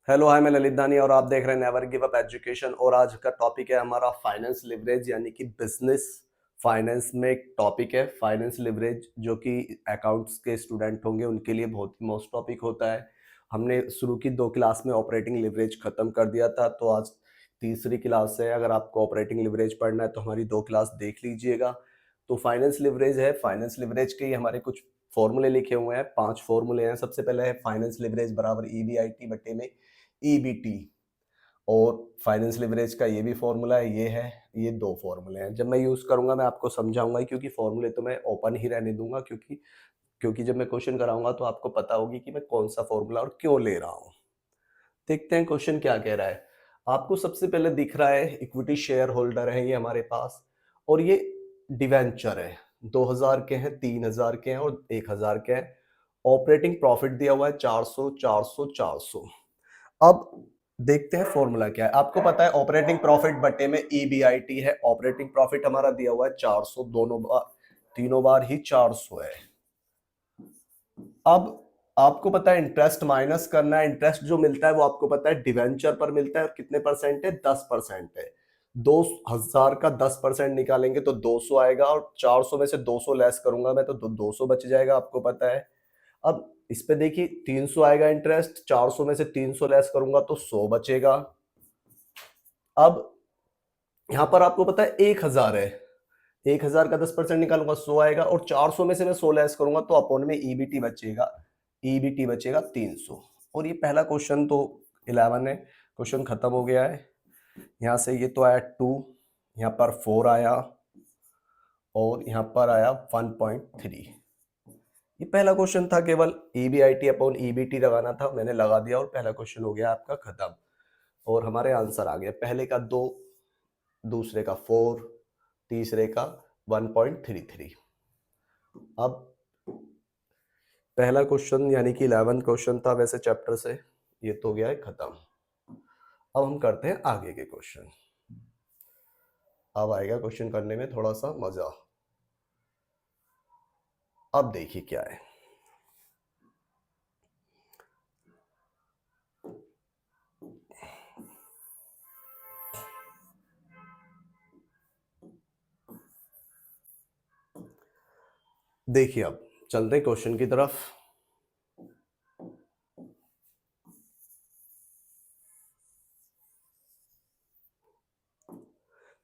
Hello hi, मैं ललित दानी और आप देख रहे हैं नेवर गिव अप एजुकेशन। और आज का टॉपिक है हमारा फाइनेंस लिवरेज, यानी कि बिजनेस फाइनेंस में एक टॉपिक है फाइनेंस लिवरेज, जो कि अकाउंट्स के स्टूडेंट होंगे उनके लिए बहुत ही मोस्ट टॉपिक होता है। हमने शुरू की 2 क्लास में ऑपरेटिंग लिवरेज खत्म कर दिया था, तो आज तीसरी क्लास है। अगर आपको ऑपरेटिंग लिवरेज पढ़ना है तो हमारी 2 क्लास देख लीजिएगा। तो फाइनेंस लिवरेज है, फाइनेंस लिवरेज के ही हमारे कुछ फॉर्मूले लिखे हुए हैं, 5 फॉर्मूले हैं। सबसे पहले है फाइनेंस लिवरेज बराबर ईबीआईटी बटे में ईबीटी। और फाइनेंस लिवरेज का ये भी फॉर्मूला है, ये है, ये 2 फॉर्मूले हैं। जब मैं यूज करूंगा मैं आपको समझाऊंगा ही, क्योंकि फॉर्मूले तो मैं ओपन ही रहने दूंगा, क्योंकि क्योंकि जब मैं क्वेश्चन कराऊंगा तो आपको पता होगी कि मैं कौन सा फॉर्मूला और क्यों ले रहा हूं। देखते हैं क्वेश्चन क्या कह रहा है। आपको सबसे पहले दिख रहा है इक्विटी शेयर होल्डर है ये हमारे पास, और ये डिवेंचर है। 2000 के हैं, 3000 के हैं और 1000 के हैं। ऑपरेटिंग प्रॉफिट दिया हुआ है 400 400 400। अब देखते हैं फॉर्मूला क्या है। आपको पता है ऑपरेटिंग प्रॉफिट बटे में ईबीआईटी है। ऑपरेटिंग प्रॉफिट हमारा दिया हुआ है 400, दोनों बार तीनों बार ही 400 है। अब आपको पता है इंटरेस्ट माइनस करना है। इंटरेस्ट जो मिलता है वो आपको पता है डिवेंचर पर मिलता है, और कितने परसेंट है, 10% है। 2000 का 10% निकालेंगे तो 200 आएगा, और 400 में से 200 लेस करूंगा मैं तो 200 बच जाएगा, आपको पता है। अब इस पे देखिए 300 आएगा इंटरेस्ट, 400 में से 300 लेस करूंगा तो 100 बचेगा। अब यहां पर आपको पता है 1000 है, 1000 का 10% निकालूंगा 100 आएगा, और 400 में से मैं 100 लेस करूंगा तो अपॉन में ईबीटी बचेगा, ईबीटी बचेगा 300। और ये पहला क्वेश्चन तो 11 है, क्वेश्चन खत्म हो गया है। यहां से ये तो आया 2, यहां पर 4 आया, और यहां पर आया 1.3। ये पहला क्वेश्चन था, केवल ईबीआईटी अपॉन ईबीटी लगाना था, मैंने लगा दिया और पहला क्वेश्चन हो गया आपका खत्म। और हमारे आंसर आ गया, पहले का 2, दूसरे का 4, तीसरे का 1.33। अब पहला क्वेश्चन यानी कि 11 क्वेश्चन था वैसे चैप्टर से, ये तो हो गया है खत्म। अब हम करते हैं आगे के क्वेश्चन। अब आएगा क्वेश्चन करने में थोड़ा सा मजा। अब देखिए क्या है। देखिए अब चलते हैं क्वेश्चन की तरफ।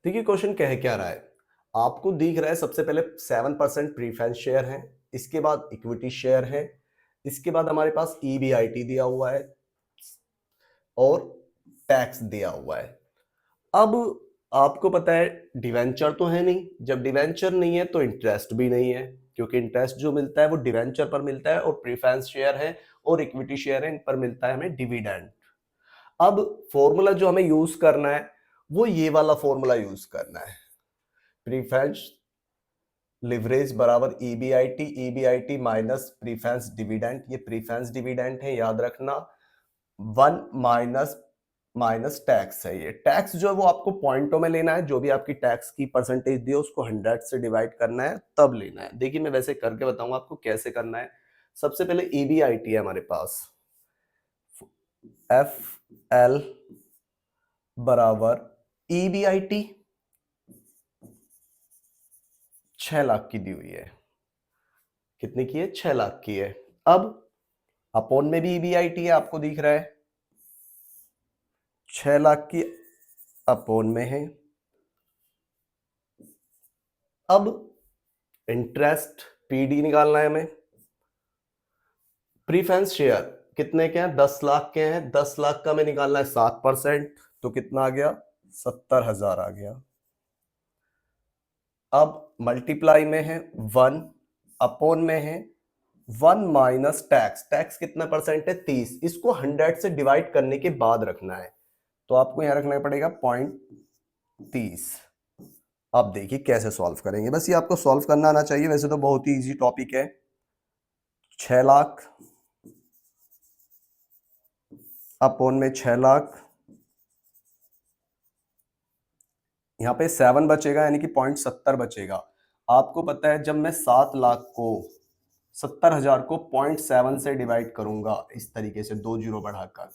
देखिए क्वेश्चन कह क्या रहा है। आपको दिख रहा है सबसे पहले 7% प्रीफरेंस शेयर है, इसके बाद इक्विटी शेयर है, इसके बाद हमारे पास ईबीआईटी दिया हुआ है, और टैक्स दिया हुआ है। अब आपको पता है डिवेंचर तो है नहीं, जब डिवेंचर नहीं है तो इंटरेस्ट भी नहीं है, क्योंकि इंटरेस्ट जो मिलता है वो डिवेंचर पर मिलता है, और प्रीफरेंस शेयर है और इक्विटी शेयर है, इन पर मिलता है हमें डिविडेंड। अब फॉर्मूला जो हमें यूज करना है वो ये वाला फॉर्मूला यूज करना है, प्रीफरेंस लिवरेज बराबर EBIT, EBIT minus preference dividend. ये प्रीफरेंस डिविडेंड है, याद रखना। 1 माइनस माइनस टैक्स है। ये टैक्स जो है वो आपको पॉइंटों में लेना है, जो भी आपकी टैक्स की परसेंटेज दी है उसको 100 से डिवाइड करना है, तब लेना है। देखिए मैं वैसे करके बताऊंगा आपको कैसे करना है। सबसे पहले ईबीआईटी है हमारे पास, एफ एल बराबर ईबीआईटी 6 लाख की दी हुई है। कितनी की है, 6 लाख की है। अब अपॉन में भी ईबीआईटी है, आपको दिख रहा है 6 लाख की अपॉन में है। अब इंटरेस्ट पीडी निकालना है हमें। प्रीफरेंस शेयर कितने के हैं, 10 लाख के हैं। 10 लाख का में निकालना है 7%, तो कितना आ गया, 70,000 आ गया। अब मल्टीप्लाई में है 1, अपॉन में है 1 माइनस टैक्स। टैक्स कितना परसेंट है, 30। इसको 100 से डिवाइड करने के बाद रखना है, तो आपको यहां रखना पड़ेगा 0.30। अब देखिए कैसे सॉल्व करेंगे, बस ये आपको सॉल्व करना आना चाहिए, वैसे तो बहुत ही इजी टॉपिक है। 6 लाख अपॉन में 6 लाख, यहाँ पे 7 बचेगा यानी कि 0.70 बचेगा। आपको पता है जब मैं 7 लाख को 70,000 को 0.7 से डिवाइड करूंगा, इस तरीके से 2 जीरो बढ़ाकर,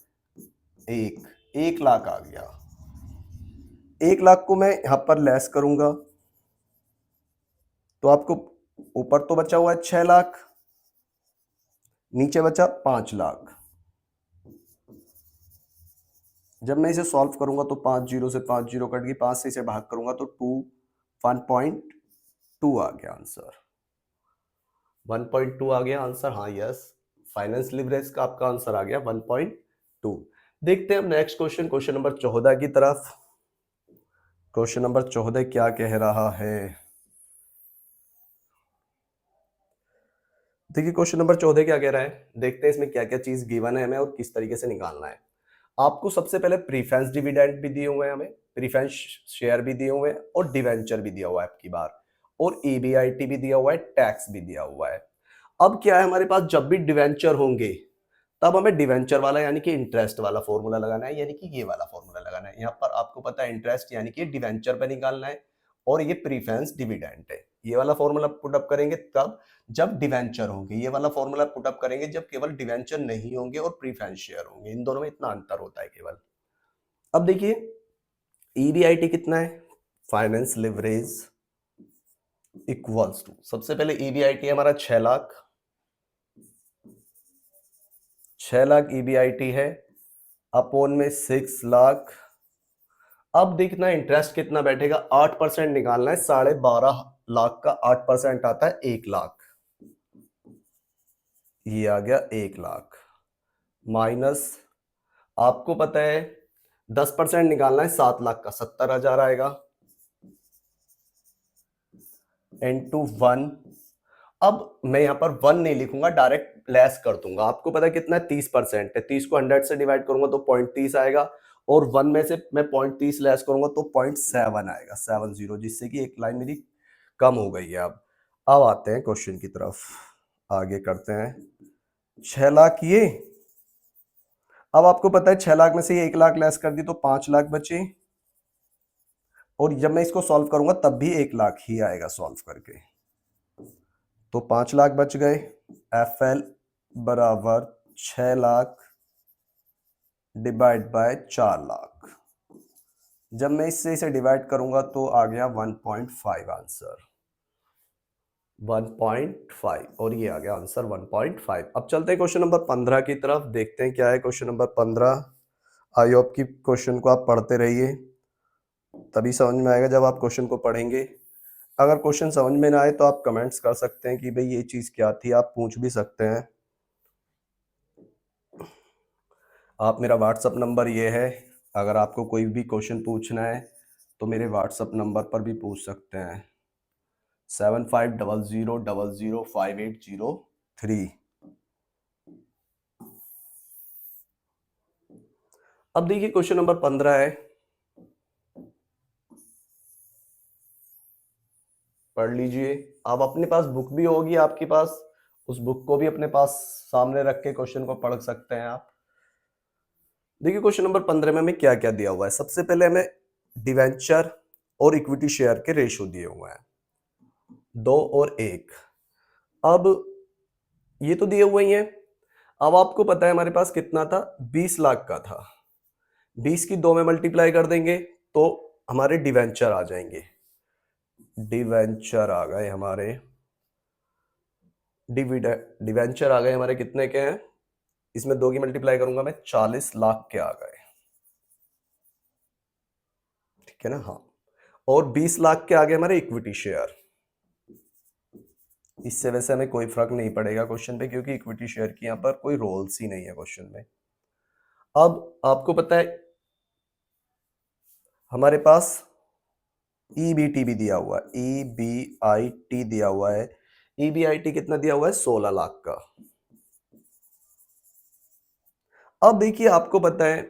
एक लाख आ गया। 1 लाख को मैं यहां पर लेस करूंगा तो आपको ऊपर तो बचा हुआ है 6 लाख, नीचे बचा 5 लाख। जब मैं इसे सॉल्व करूंगा तो 5 जीरो से 5 जीरो कट गई, 5 से इसे भाग करूंगा तो 1.2 आ गया आंसर। 1.2 आ गया आंसर। हाँ यस, फाइनेंस लिवरेज का आपका आंसर आ गया 1.2। देखते हैं हम नेक्स्ट क्वेश्चन, क्वेश्चन नंबर 14 की तरफ। क्वेश्चन नंबर 14 क्या कह रहा है? देखिए क्वेश्चन नंबर 14 क्या कह रहा है, देखते हैं इसमें क्या क्या चीज गिवन है हमें और किस तरीके से निकालना है। आपको सबसे पहले प्रीफरेंस डिविडेंड भी दिए हुए हैं हमें, प्रीफरेंस शेयर भी दिए हुए हैं और डिवेंचर भी दिया हुआ है आपकी बार, और ईबीआईटी भी दिया हुआ है, टैक्स भी दिया हुआ है। अब क्या है हमारे पास, जब भी डिवेंचर होंगे तब हमें डिवेंचर वाला यानी कि इंटरेस्ट वाला फॉर्मूला लगाना है, यानी कि ये वाला फॉर्मूला लगाना है। यहाँ पर आपको पता है इंटरेस्ट यानी कि डिवेंचर पे निकालना है, और ये प्रीफरेंस डिविडेंड है। ये वाला फॉर्मूला पुट अप करेंगे तब जब डिवेंचर होंगे, ये वाला फॉर्मूला पुट अप करेंगे जब केवल डिवेंचर नहीं होंगे और प्रीफरेंस शेयर होंगे। इन दोनों में इतना अंतर होता है केवल। अब देखिए ईबीआईटी कितना है, फाइनेंस लिवरेज इक्वल्स टू, सबसे पहले ईबीआईटी हमारा 6 लाख, 6 लाख ईबीआईटी है, अपोन में 6 लाख। अब देखना इंटरेस्ट कितना बैठेगा, 8% निकालना है, 12.5 लाख का 8% आता है 1 लाख। ये आ गया 1 लाख, माइनस आपको पता है 10% निकालना है 7 लाख का, 70,000 आएगा, इनटू 1। अब मैं यहां पर 1 नहीं लिखूंगा, डायरेक्ट लेस कर दूंगा। आपको पता है कितना है, 30% है, 30 को 100 से डिवाइड करूंगा तो 0.30 आएगा, और 1 में से मैं 0.30 लेस करूंगा तो 0.7 आएगा, 70, जिससे कि एक लाइन मेरी कम हो गई है। अब आते हैं क्वेश्चन की तरफ, आगे करते हैं। 6 लाख ये, अब आपको पता है 6 लाख में से 1 लाख लेस कर दी तो 5 लाख बचे, और जब मैं इसको सॉल्व करूंगा तब भी 1 लाख ही आएगा सॉल्व करके, तो 5 लाख बच गए। एफ एल बराबर 6 लाख डिवाइड बाय 4 लाख। जब मैं इससे इसे डिवाइड करूंगा तो आ गया 1.5 आंसर, 1.5, और ये आ गया आंसर 1.5। अब चलते हैं क्वेश्चन नंबर 15 की तरफ, देखते हैं क्या है क्वेश्चन नंबर 15। आई होप की क्वेश्चन को आप पढ़ते रहिए, तभी समझ में आएगा जब आप क्वेश्चन को पढ़ेंगे। अगर क्वेश्चन समझ में ना आए तो आप कमेंट्स कर सकते हैं कि भाई ये चीज क्या थी, आप पूछ भी सकते हैं। आप मेरा व्हाट्सअप नंबर ये है, अगर आपको कोई भी क्वेश्चन पूछना है तो मेरे व्हाट्सअप नंबर पर भी पूछ सकते हैं, 7500005803। अब देखिए क्वेश्चन नंबर 15 है, पढ़ लीजिए। अब अपने पास बुक भी होगी आपके पास, उस बुक को भी अपने पास सामने रख के क्वेश्चन को पढ़ सकते हैं आप। देखिए क्वेश्चन नंबर 15 में हमें क्या क्या दिया हुआ है। सबसे पहले हमें डिवेंचर और इक्विटी शेयर के रेशो दिए हुए हैं, 2 और 1। अब ये तो दिए हुए ही हैं। अब आपको पता है हमारे पास कितना था, 20 लाख का था, 20 की 2 में मल्टीप्लाई कर देंगे तो हमारे डिवेंचर आ जाएंगे, डिवेंचर आ गए हमारे, डिवेंचर आ गए हमारे कितने के हैं, इसमें 2 की मल्टीप्लाई करूंगा मैं, 40 लाख के आ गए, ठीक है ना। हाँ, और 20 लाख के आगे हमारे इक्विटी शेयर। इससे वैसे हमें कोई फर्क नहीं पड़ेगा क्वेश्चन पे, क्योंकि इक्विटी शेयर की यहाँ पर कोई रोल्स ही नहीं है क्वेश्चन में। अब आपको पता है हमारे पास ईबीटी भी दिया हुआ है, ईबीआईटी दिया हुआ है। ईबीआईटी कितना दिया हुआ है, 16 लाख का। अब देखिए आपको पता है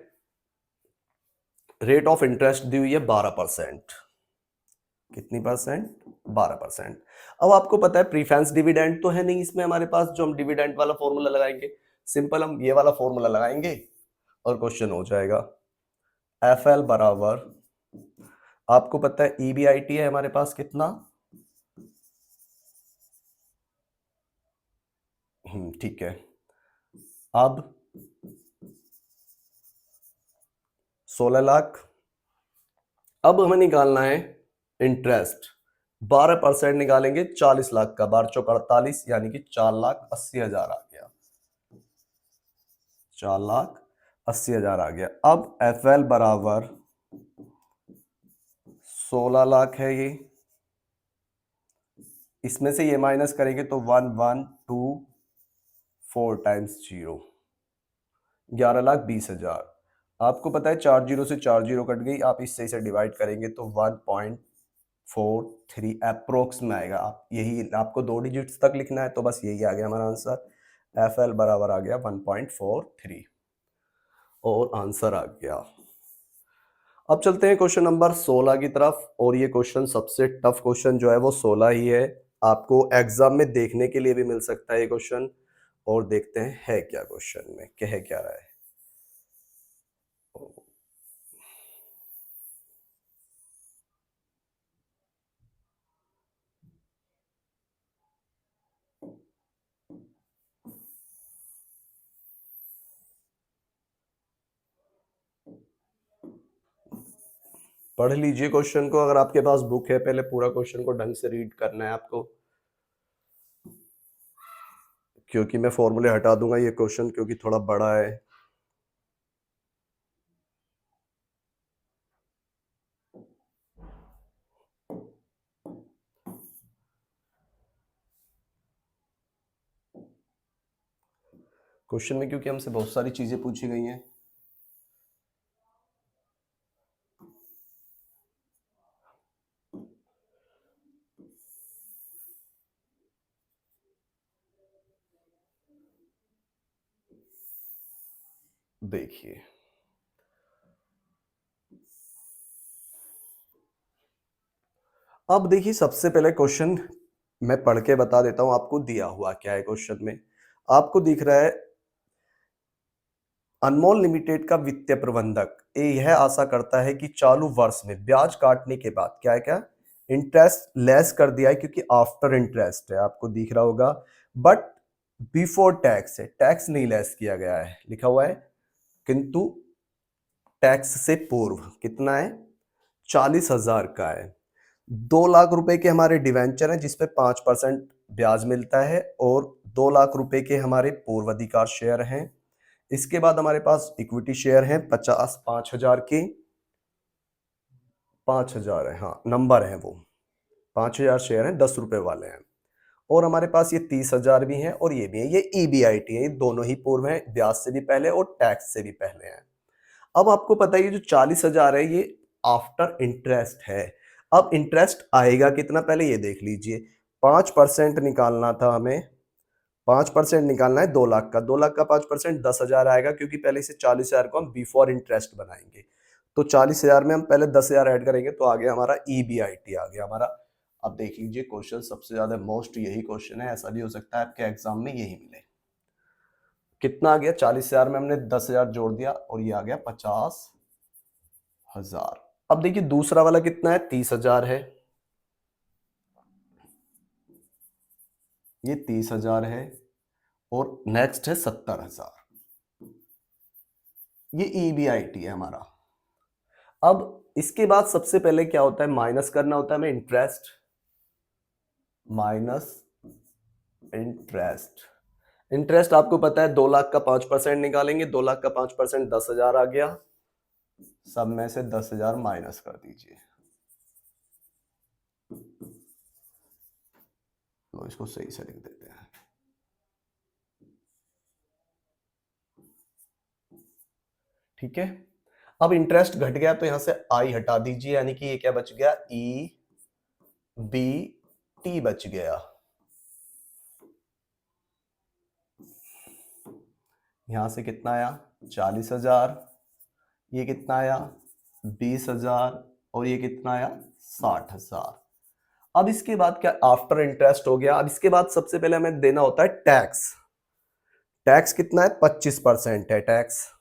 रेट ऑफ इंटरेस्ट दी हुई है 12%, कितनी परसेंट, 12%। अब आपको पता है प्रीफरेंस डिविडेंड तो है नहीं इसमें हमारे पास, जो हम डिविडेंड वाला फॉर्मूला लगाएंगे, सिंपल हम ये वाला फॉर्मूला लगाएंगे और क्वेश्चन हो जाएगा। एफ एल बराबर, आपको पता है ईबीआईटी है हमारे पास कितना, ठीक है। अब 16 लाख। अब हमें निकालना है इंटरेस्ट, 12% निकालेंगे 40 लाख का, 12×4 = 48, यानी कि 4,80,000 आ गया, 4,80,000 आ गया। अब FL बराबर 16 लाख है ये, इसमें से ये माइनस करेंगे तो 1124 टाइम्स 0, 11,20,000। आपको पता है 4 जीरो से 4 जीरो कट गई, आप इससे इसे डिवाइड करेंगे तो 1.43 अप्रोक्स में आएगा। आप यही, आपको 2 डिजिट्स तक लिखना है तो बस यही आ गया हमारा आंसर। FL बराबर आ गया 1.43 और आंसर आ गया। अब चलते हैं क्वेश्चन नंबर 16 की तरफ, और ये क्वेश्चन सबसे टफ क्वेश्चन जो है वो 16 ही है। आपको एग्जाम में देखने के लिए भी मिल सकता है ये क्वेश्चन, और देखते हैं है क्या क्वेश्चन में, कह क्या रहा है। पढ़ लीजिए क्वेश्चन को, अगर आपके पास बुक है, पहले पूरा क्वेश्चन को ढंग से रीड करना है आपको, क्योंकि मैं फॉर्मूले हटा दूंगा ये क्वेश्चन क्योंकि थोड़ा बड़ा है। क्वेश्चन में क्योंकि हमसे बहुत सारी चीजें पूछी गई हैं। देखिए, अब देखिए सबसे पहले क्वेश्चन मैं पढ़ के बता देता हूं आपको दिया हुआ क्या है। क्वेश्चन में आपको दिख रहा है, अनमोल लिमिटेड का वित्तीय प्रबंधक यह आशा करता है कि चालू वर्ष में ब्याज काटने के बाद क्या है, क्या इंटरेस्ट लेस कर दिया है, क्योंकि आफ्टर इंटरेस्ट है, आपको दिख रहा होगा, बट बिफोर टैक्स है, टैक्स नहीं लेस किया गया है, लिखा हुआ है, किंतु टैक्स से पूर्व कितना है, 40,000 का है। 2 लाख रुपए के हमारे डिवेंचर हैं जिसपे 5% ब्याज मिलता है, और 2 लाख रुपए के हमारे पूर्वाधिकार शेयर हैं। इसके बाद हमारे पास इक्विटी शेयर हैं 5,000 के, 5,000 है, हाँ नंबर है वो, 5,000 शेयर हैं, 10 रुपए वाले हैं। और हमारे पास ये 30,000 भी हैं और ये भी है, ये EBIT है, ये दोनों ही पूर्व हैं, ब्याज से भी पहले और टैक्स से भी पहले हैं। अब आपको पता है ये जो 40,000 है ये आफ्टर इंटरेस्ट है। अब इंटरेस्ट आएगा कितना पहले ये देख लीजिए, 5% निकालना था हमें, 5% निकालना है 2 लाख का, 2 लाख का 5% 10,000 आएगा, क्योंकि पहले से 40,000 को हम बिफोर इंटरेस्ट बनाएंगे, तो 40,000 में हम पहले 10,000 ऐड करेंगे तो आ गया हमारा EBIT आ गया हमारा। अब देख लीजिए क्वेश्चन सबसे ज्यादा मोस्ट यही क्वेश्चन है, ऐसा भी हो सकता है आपके एग्जाम में यही मिले। कितना आ गया, 40,000 में हमने 10,000 जोड़ दिया और ये आ गया 50,000। अब देखिए दूसरा वाला कितना है, 30,000 है, ये 30,000 है, और नेक्स्ट है 70,000, ये EBIT है हमारा। अब इसके बाद सबसे पहले क्या होता है, माइनस करना होता है हमें इंटरेस्ट, माइनस इंटरेस्ट। इंटरेस्ट आपको पता है 2 लाख का 5% निकालेंगे, 2 लाख का 5% 10,000 आ गया, सब में से 10,000 माइनस कर दीजिए, तो इसको सही से लिख देते हैं। ठीक है, अब इंटरेस्ट घट गया तो यहां से आई हटा दीजिए, यानी कि ये क्या बच गया, EBT बच गया। यहां से कितना आया, 40,000, ये कितना आया 20,000, और ये कितना आया 60,000। अब इसके बाद क्या, आफ्टर इंटरेस्ट हो गया। अब इसके बाद सबसे पहले हमें देना होता है टैक्स। टैक्स कितना है, 25% है टैक्स,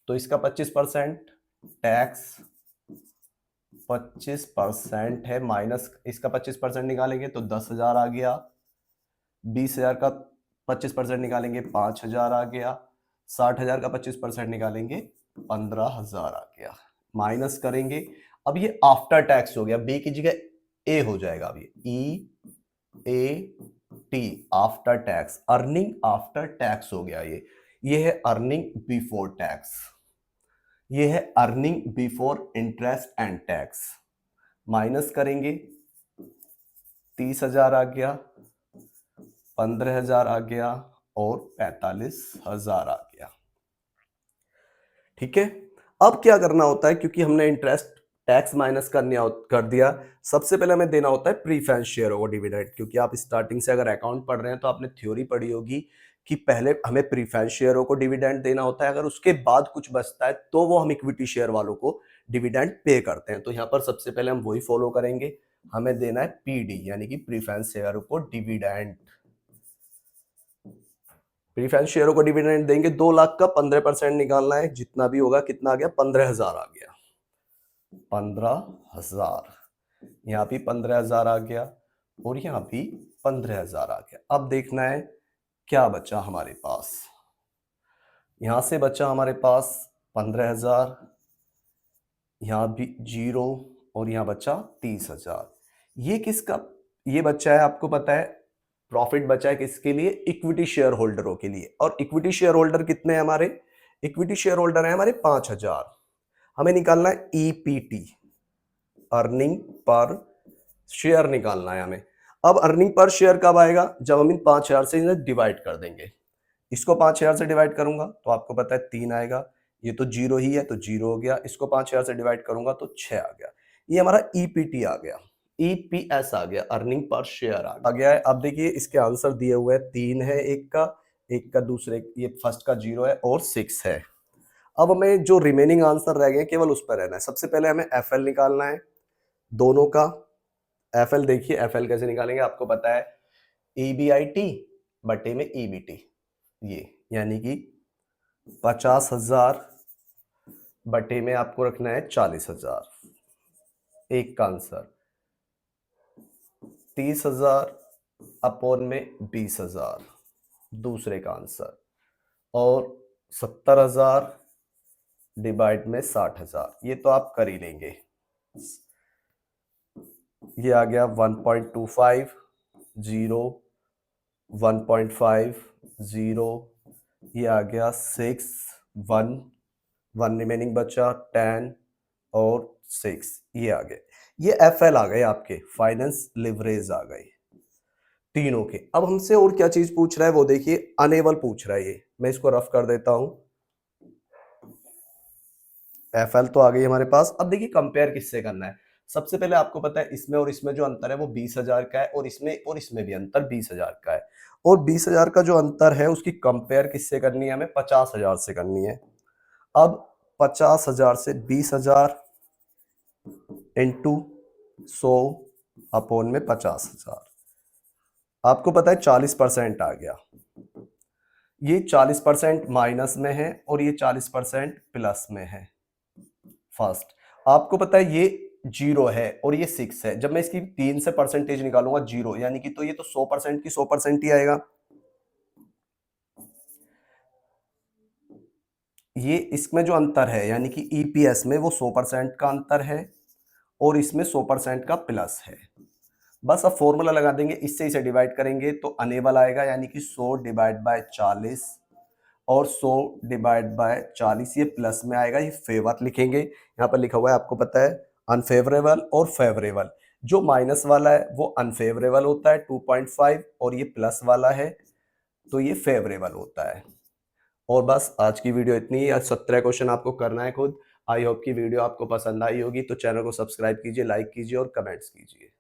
तो इसका 25% टैक्स 25% है, माइनस इसका 25% निकालेंगे तो 10,000 आ गया, 20,000 का 25% निकालेंगे 5,000 आ गया, 60,000 का 25% निकालेंगे 15,000 आ गया। माइनस करेंगे, अब ये आफ्टर टैक्स हो गया, बी की जगह ए हो जाएगा। अब ये EAT after tax, earning after tax हो गया। ये है अर्निंग बिफोर टैक्स, ये है earning before interest and tax. Minus करेंगे, 30,000 आ गया, 15,000 आ गया और 45,000 आ गया। ठीक है, अब क्या करना होता है, क्योंकि हमने इंटरेस्ट टैक्स माइनस कर दिया, सबसे पहले हमें देना होता है प्रीफरेंस शेयरों को डिविडेंड। क्योंकि आप स्टार्टिंग से अगर अकाउंट पढ़ रहे हैं तो आपने थ्योरी पढ़ी होगी कि पहले हमें प्रीफरेंस शेयरों को डिविडेंड देना होता है, अगर उसके बाद कुछ बचता है तो वो हम इक्विटी शेयर वालों को डिविडेंड पे करते हैं। तो यहाँ पर सबसे पहले हम वही फॉलो करेंगे, हमें देना है PD यानी कि प्रीफरेंस शेयरों को डिविडेंड। प्रीफरेंस शेयरों को डिविडेंड देंगे, 2 लाख का 15% निकालना है, जितना भी होगा। कितना आ गया, 15,000 आ गया, 15,000। यहाँ भी 15,000 आ गया और यहाँ भी 15,000 आ गया। अब देखना है क्या बचा हमारे पास। यहां से बचा हमारे पास 15,000, यहाँ भी 0 और यहाँ बचा 30,000। ये किसका, ये बचा है, आपको पता है प्रॉफिट बचा है किसके लिए, इक्विटी शेयर होल्डरों के लिए। और इक्विटी शेयर होल्डर कितने हैं हमारे, इक्विटी शेयर होल्डर है हमारे 5,000। हमें निकालना है EPT, अर्निंग पर शेयर निकालना है हमें। अब अर्निंग पर शेयर कब आएगा, जब हम इन 5,000 से इन्हें डिवाइड कर देंगे। इसको 5,000 से डिवाइड करूंगा तो आपको पता है 3 आएगा, ये तो 0 ही है तो 0 हो गया। इसको 5,000 से डिवाइड करूंगा तो 6 आ गया। ये हमारा EPT आ गया, EPS आ गया, अर्निंग पर शेयर आ गया है। अब देखिए इसके आंसर दिए हुए हैं, 3 है एक का दूसरे, ये फर्स्ट का 0 है और 6 है। अब हमें जो रिमेनिंग आंसर रह गए केवल उस पर रहना है। सबसे पहले हमें FL निकालना है दोनों का। FL देखिए, FL कैसे निकालेंगे, आपको पता है EBIT बटे में EBT, ये यानी कि 50,000 बटे में आपको रखना है 40,000, एक का आंसर। 30,000 अपॉन में 20,000, दूसरे का आंसर। और 70,000 डिवाइड में 60,000, ये तो आप कर ही लेंगे। ये आ गया 1.25 0 1.5 0, ये आ गया 6 1 रिमेनिंग बचा 10 और 6, ये आ गए। ये FL आ गए, आपके फाइनेंस लिवरेज आ गए तीनों के। अब हमसे और क्या चीज पूछ रहा है वो देखिए, अनेबल पूछ रहा है। ये मैं इसको रफ कर देता हूं। FL तो आ गई हमारे पास। अब देखिए कंपेयर किससे करना है। सबसे पहले आपको पता है इसमें और इसमें जो अंतर है वो 20,000 का है, और इसमें भी अंतर 20,000 का है। और 20,000 का जो अंतर है उसकी कंपेयर किससे करनी है, हमें 50,000 से करनी है। अब 50,000 से 20,000 इंटू 100 अपॉन में 50,000, आपको पता है 40% आ गया। ये 40% माइनस में है और ये 40% प्लस में है। फर्स्ट आपको पता है ये 0 है और ये 6 है। जब मैं इसकी 3 से परसेंटेज निकालूंगा 0 यानी कि, तो ये तो 100% की 100% ही आएगा। ये इसमें जो अंतर है यानी कि EPS में वो 100% का अंतर है और इसमें 100% का प्लस है। बस अब फॉर्मूला लगा देंगे, इससे इसे डिवाइड करेंगे तो अनेबल आएगा, यानी कि 100 डिवाइड बाय 40 और 100 डिवाइड बाय 40, ये प्लस में आएगा, ये फेवर लिखेंगे। यहाँ पर लिखा हुआ है आपको पता है अनफेवरेबल और फेवरेबल। जो माइनस वाला है वो अनफेवरेबल होता है 2.5, और ये प्लस वाला है तो ये फेवरेबल होता है। और बस आज की वीडियो इतनी ही। आज 17 क्वेश्चन आपको करना है खुद। आई होप की वीडियो आपको पसंद आई होगी, तो चैनल को सब्सक्राइब कीजिए, लाइक कीजिए और कमेंट्स कीजिए।